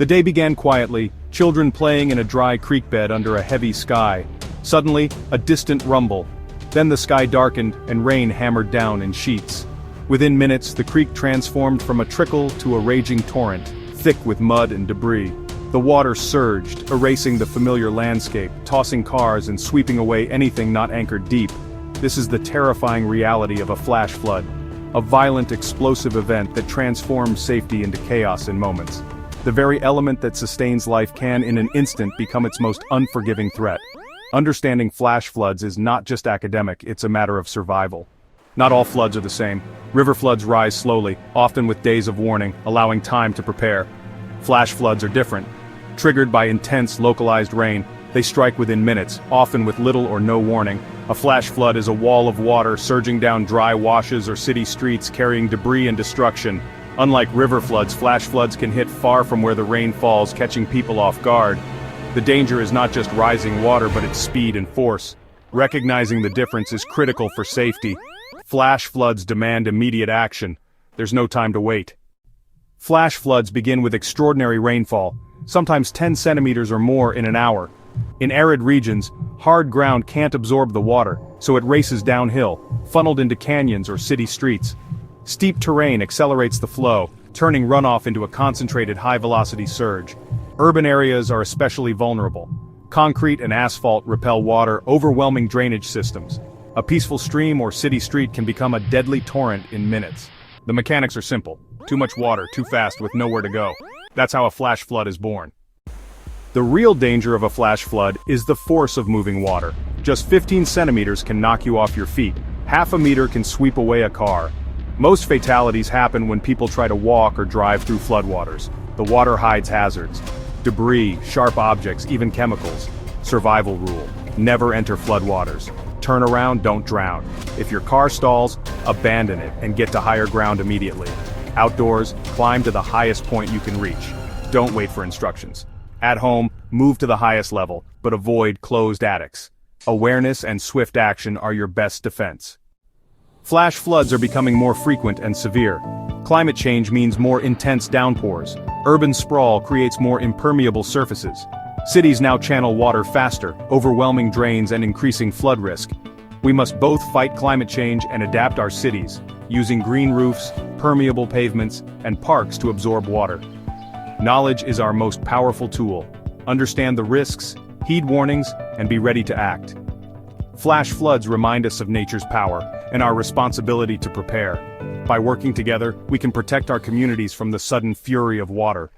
The day began quietly, children playing in a dry creek bed under a heavy sky. Suddenly, a distant rumble. Then the sky darkened and rain hammered down in sheets. Within minutes, the creek transformed from a trickle to a raging torrent, thick with mud and debris. The water surged, erasing the familiar landscape, tossing cars and sweeping away anything not anchored deep. This is the terrifying reality of a flash flood. A violent, explosive event that transforms safety into chaos in moments. The very element that sustains life can, in an instant, become its most unforgiving threat. Understanding flash floods is not just academic, it's a matter of survival. Not all floods are the same. River floods rise slowly, often with days of warning, allowing time to prepare. Flash floods are different. Triggered by intense, localized rain, they strike within minutes, often with little or no warning. A flash flood is a wall of water surging down dry washes or city streets carrying debris and destruction. Unlike river floods, flash floods can hit far from where the rain falls, catching people off guard. The danger is not just rising water, but its speed and force. Recognizing the difference is critical for safety. Flash floods demand immediate action. There's no time to wait. Flash floods begin with extraordinary rainfall, sometimes 10 centimeters or more in an hour. In arid regions, hard ground can't absorb the water, so it races downhill, funneled into canyons or city streets. Steep terrain accelerates the flow, turning runoff into a concentrated high-velocity surge. Urban areas are especially vulnerable. Concrete and asphalt repel water, overwhelming drainage systems. A peaceful stream or city street can become a deadly torrent in minutes. The mechanics are simple. Too much water, too fast, with nowhere to go. That's how a flash flood is born. The real danger of a flash flood is the force of moving water. Just 15 centimeters can knock you off your feet. Half a meter can sweep away a car. Most fatalities happen when people try to walk or drive through floodwaters. The water hides hazards. Debris, sharp objects, even chemicals. Survival rule: never enter floodwaters. Turn around, don't drown. If your car stalls, abandon it and get to higher ground immediately. Outdoors, climb to the highest point you can reach. Don't wait for instructions. At home, move to the highest level, but avoid closed attics. Awareness and swift action are your best defense. Flash floods are becoming more frequent and severe. Climate change means more intense downpours. Urban sprawl creates more impermeable surfaces. Cities now channel water faster, overwhelming drains and increasing flood risk. We must both fight climate change and adapt our cities, using green roofs, permeable pavements, and parks to absorb water. Knowledge is our most powerful tool. Understand the risks, heed warnings, and be ready to act. Flash floods remind us of nature's power and our responsibility to prepare. By working together, we can protect our communities from the sudden fury of water.